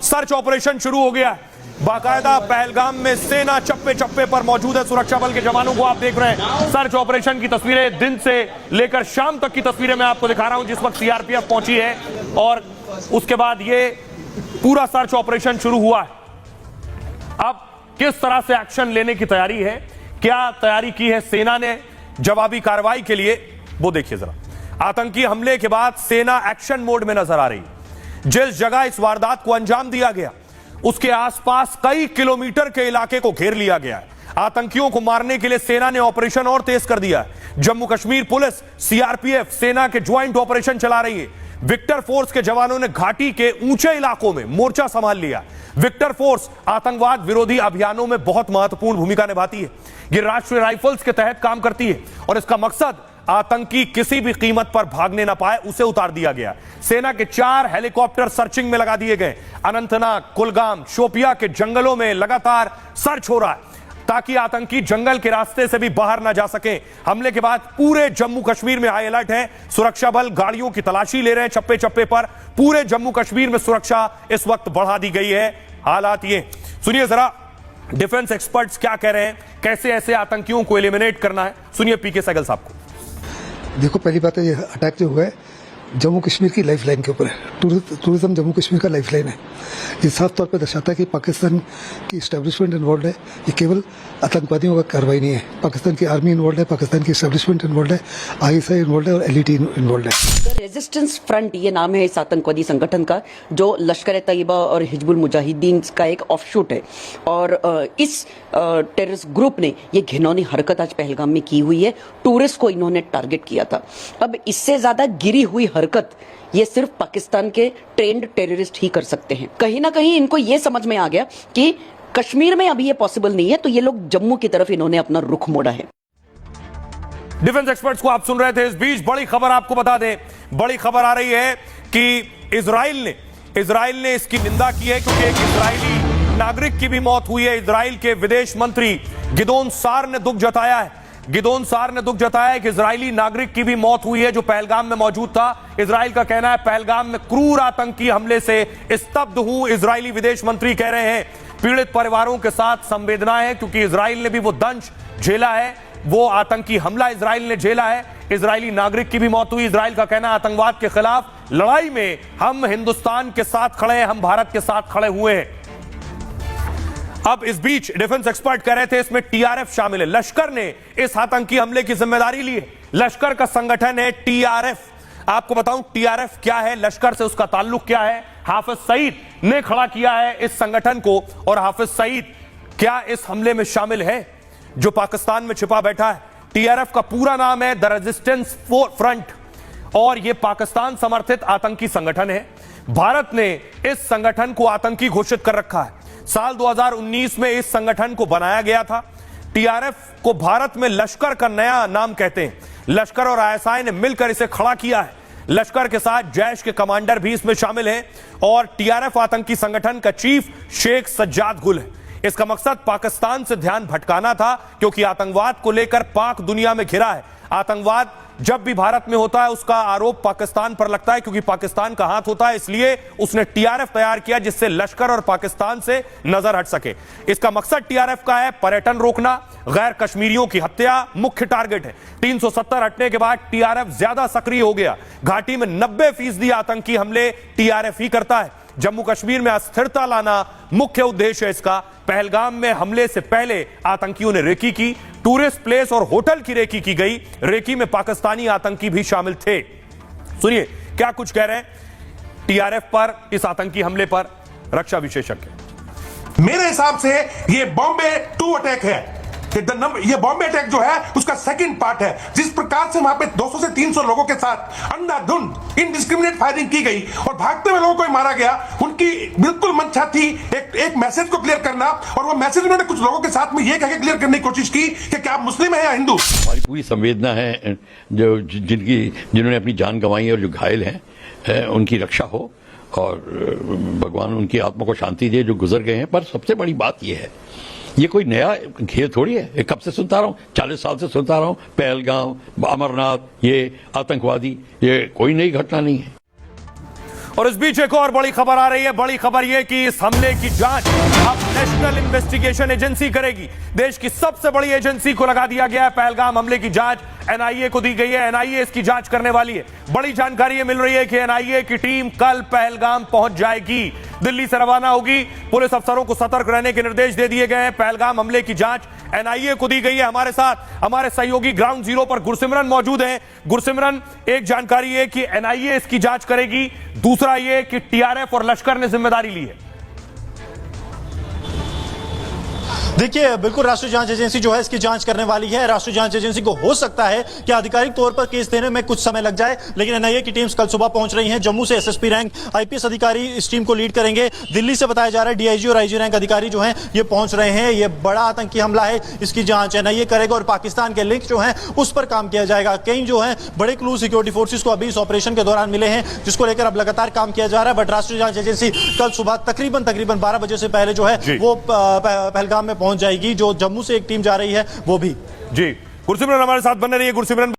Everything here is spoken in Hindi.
सर्च ऑपरेशन शुरू हो गया है। बाकायदा पहलगाम में सेना चप्पे चप्पे पर मौजूद है, सुरक्षा बल के जवानों को आप देख रहे हैं। सर्च ऑपरेशन की तस्वीरें दिन से लेकर शाम तक की तस्वीरें मैं आपको दिखा रहा हूं, जिस वक्त सीआरपीएफ पहुंची है और उसके बाद ये पूरा सर्च ऑपरेशन शुरू हुआ है। अब किस तरह से एक्शन लेने की तैयारी है, क्या तैयारी की है सेना ने जवाबी कार्रवाई के लिए, वो देखिए जरा। आतंकी हमले के बाद सेना एक्शन मोड में नजर आ रही है। जिस जगह इस वारदात को अंजाम दिया गया उसके आसपास कई किलोमीटर के इलाके को घेर लिया गया है। आतंकियों को मारने के लिए सेना ने ऑपरेशन और तेज कर दिया है। जम्मू कश्मीर पुलिस, सीआरपीएफ, सेना के ज्वाइंट ऑपरेशन चला रही है। विक्टर फोर्स के जवानों ने घाटी के ऊंचे इलाकों में मोर्चा संभाल लिया। विक्टर फोर्स आतंकवाद विरोधी अभियानों में बहुत महत्वपूर्ण भूमिका निभाती है। यह राष्ट्रीय राइफल्स के तहत काम करती है और इसका मकसद आतंकी किसी भी कीमत पर भागने ना पाए, उसे उतार दिया गया। सेना के 4 हेलीकॉप्टर सर्चिंग में लगा दिए गए। अनंतनाग, कुलगाम, शोपिया के जंगलों में लगातार सर्च हो रहा है ताकि आतंकी जंगल के रास्ते से भी बाहर ना जा सके। हमले के बाद पूरे जम्मू कश्मीर में हाई अलर्ट है। सुरक्षा बल गाड़ियों की तलाशी ले रहे हैं चप्पे चप्पे पर। पूरे जम्मू कश्मीर में सुरक्षा इस वक्त बढ़ा दी गई है। हालात ये सुनिए जरा, डिफेंस एक्सपर्ट्स क्या कह रहे हैं, कैसे ऐसे आतंकियों को एलिमिनेट करना है, सुनिए पीके सहगल साहब को। देखो, पहली बात है, ये अटैक जो हुआ है जम्मू कश्मीर की लाइफलाइन के ऊपर है। टूरिज्म जम्मू कश्मीर का लाइफलाइन है। ये साफ तौर पर दर्शाता है कि पाकिस्तान की एस्टेब्लिशमेंट इन्वॉल्व है। ये केवल आतंकवादियों का कार्रवाई नहीं है, पाकिस्तान की आर्मी इन्वॉल्व है, पाकिस्तान की एस्टेब्लिशमेंट इन्वॉल्व है, आईएसआई इन्वॉल्व है और एलईटी इन्वॉल्व है। रेजिस्टेंस फ्रंट ये नाम है इस आतंकवादी संगठन का, जो लश्कर ए तैयबा और हिजबुल मुजाहिदीन का एक ऑफशूट है। और इस टेररिस्ट ग्रुप ने ये घिनौनी हरकत आज पहलगाम में की हुई है। टूरिस्ट को इन्होंने टारगेट किया था। अब इससे ज्यादा गिरी हुई हरकत ये सिर्फ पाकिस्तान के ट्रेंड टेररिस्ट ही कर सकते हैं। कहीं ना कहीं इनको ये समझ में आ गया कि कश्मीर में अभी ये पॉसिबल नहीं है, तो ये लोग जम्मू की तरफ इन्होंने अपना रुख मोड़ा है। डिफेंस एक्सपर्ट्स को आप सुन रहे थे। इस बीच बड़ी खबर आपको बता दें, बड़ी खबर आ रही है कि इजराइल ने इसकी निंदा की है, क्योंकि एक इजरायली नागरिक की भी मौत हुई है। इजराइल के विदेश मंत्री गिदोन सार ने दुख जताया है। गिदोन सार ने दुख जताया है कि इजरायली नागरिक की भी मौत हुई है जो पहलगाम में मौजूद था। इजराइल का कहना है पहलगाम में क्रूर आतंकी हमले से स्तब्ध हूं। इजरायली विदेश मंत्री कह रहे हैं पीड़ित परिवारों के साथ संवेदना है, क्योंकि इजराइल ने भी वो दंश झेला है, वो आतंकी हमला इजराइल ने झेला है। इजरायली नागरिक की भी मौत हुई। इजराइल का कहना है आतंकवाद के खिलाफ लड़ाई में हम हिंदुस्तान के साथ खड़े हैं, हम भारत के साथ खड़े हुए हैं। अब इस बीच डिफेंस एक्सपर्ट कह रहे थे इसमें टीआरएफ शामिल है। लश्कर ने इस आतंकी हमले की जिम्मेदारी ली है। लश्कर का संगठन है टीआरएफ। आपको बताऊं टीआरएफ क्या है, लश्कर से उसका ताल्लुक क्या है। हाफिज सईद ने खड़ा किया है इस संगठन को, और हाफिज सईद क्या इस हमले में शामिल है जो पाकिस्तान में छिपा बैठा है। टीआरएफ का पूरा नाम है द रेजिस्टेंस फ्रंट और यह पाकिस्तान समर्थित आतंकी संगठन है। भारत ने इस संगठन को आतंकी घोषित कर रखा है। साल 2019 में इस संगठन को बनाया गया था। टीआरएफ को भारत में लश्कर का नया नाम कहते हैं। लश्कर और आईएसआई ने मिलकर इसे खड़ा किया है। लश्कर के साथ जैश के कमांडर भी इसमें शामिल हैं और टीआरएफ आतंकी संगठन का चीफ शेख सज्जाद गुल है। इसका मकसद पाकिस्तान से ध्यान भटकाना था, क्योंकि आतंकवाद को लेकर पाक दुनिया में घिरा है। आतंकवाद जब भी भारत में होता है उसका आरोप पाकिस्तान पर लगता है, क्योंकि पाकिस्तान का हाथ होता है। इसलिए उसने टीआरएफ तैयार किया जिससे लश्कर और पाकिस्तान से नजर हट सके। इसका मकसद टीआरएफ का है पर्यटन रोकना, गैर कश्मीरियों की हत्या मुख्य टारगेट है। 370 हटने के बाद टीआरएफ ज्यादा सक्रिय हो गया। घाटी में 90% आतंकी हमले टीआरएफ ही करता है। जम्मू कश्मीर में अस्थिरता लाना मुख्य उद्देश्य है इसका। पहलगाम में हमले से पहले आतंकियों ने रेकी की, टूरिस्ट प्लेस और होटल की रेकी की गई। रेकी में पाकिस्तानी आतंकी भी शामिल थे। सुनिए क्या कुछ कह रहे हैं टीआरएफ पर, इस आतंकी हमले पर रक्षा विशेषज्ञ। मेरे हिसाब से ये बॉम्बे 2 अटैक है। ये बॉम्बे अटैक जो है उसका सेकंड पार्ट है। जिस प्रकार से वहां पे 200 से 300 लोगों के साथ अंधाधुंध इनडिस्क्रिमिनेट फायरिंग की गई और भागते हुए लोगों को मारा गया, उनकी बिल्कुल मंशा थी एक मैसेज को क्लियर करना, और वो मैसेज उन्होंने कुछ लोगों के साथ में ये कह के क्लियर करने की कोशिश की कि क्या आप मुस्लिम हैं या हिंदू। हमारी पूरी संवेदना है जो जिन्होंने अपनी जान गंवाई और जो घायल हैं उनकी रक्षा हो और भगवान उनकी आत्मा को शांति दे जो गुजर गए हैं। पर सबसे बड़ी बात यह है, ये कोई नया खेल थोड़ी है। कब से सुनता रहा हूं, 40 साल से सुनता रहा हूं, पहलगाम, अमरनाथ, ये आतंकवादी, ये कोई नई घटना नहीं है। और इस बीच एक और बड़ी खबर आ रही है। बड़ी खबर यह कि इस हमले की जांच अब नेशनल इन्वेस्टिगेशन एजेंसी करेगी। देश की सबसे बड़ी एजेंसी को लगा दिया गया है। पहलगाम हमले की जांच एनआईए को दी गई है। एनआईए इसकी जांच करने वाली है। बड़ी जानकारी मिल रही है कि एनआईए की टीम कल पहलगाम पहुंच जाएगी, दिल्ली से रवाना होगी। पुलिस अफसरों को सतर्क रहने के निर्देश दे दिए गए हैं। पहलगाम हमले की जांच एनआईए को दी गई है। हमारे साथ हमारे सहयोगी ग्राउंड जीरो पर गुरसिमरन मौजूद हैं। गुरसिमरन, एक जानकारी है कि एनआईए इसकी जांच करेगी, दूसरा यह कि टीआरएफ और लश्कर ने जिम्मेदारी ली है। देखिए, बिल्कुल राष्ट्रीय जांच एजेंसी जो है इसकी जांच करने वाली है। राष्ट्रीय जांच एजेंसी को हो सकता है कि आधिकारिक तौर पर केस देने में कुछ समय लग जाए, लेकिन एनआईए की टीम्स कल सुबह पहुंच रही हैं। जम्मू से एसएसपी रैंक आईपीएस अधिकारी इस टीम को लीड करेंगे। दिल्ली से बताया जा रहा है डीआईजी और आईजी रैंक अधिकारी जो हैं ये पहुंच रहे हैं। ये बड़ा आतंकी हमला है, इसकी जांच एनआईए करेगा और पाकिस्तान के लिंक जो है उस पर काम किया जाएगा। कई जो है बड़े क्लू सिक्योरिटी फोर्सेस को अभी इस ऑपरेशन के दौरान मिले हैं, जिसको लेकर अब लगातार काम किया जा रहा है। बट राष्ट्रीय जांच एजेंसी कल सुबह तकरीबन 12 बजे से पहले जो है वो पहलगाम में पहुंच जाएगी। जो जम्मू से एक टीम जा रही है वो भी। जी, गुरसिमरन हमारे साथ बने रही है। गुरसिमरन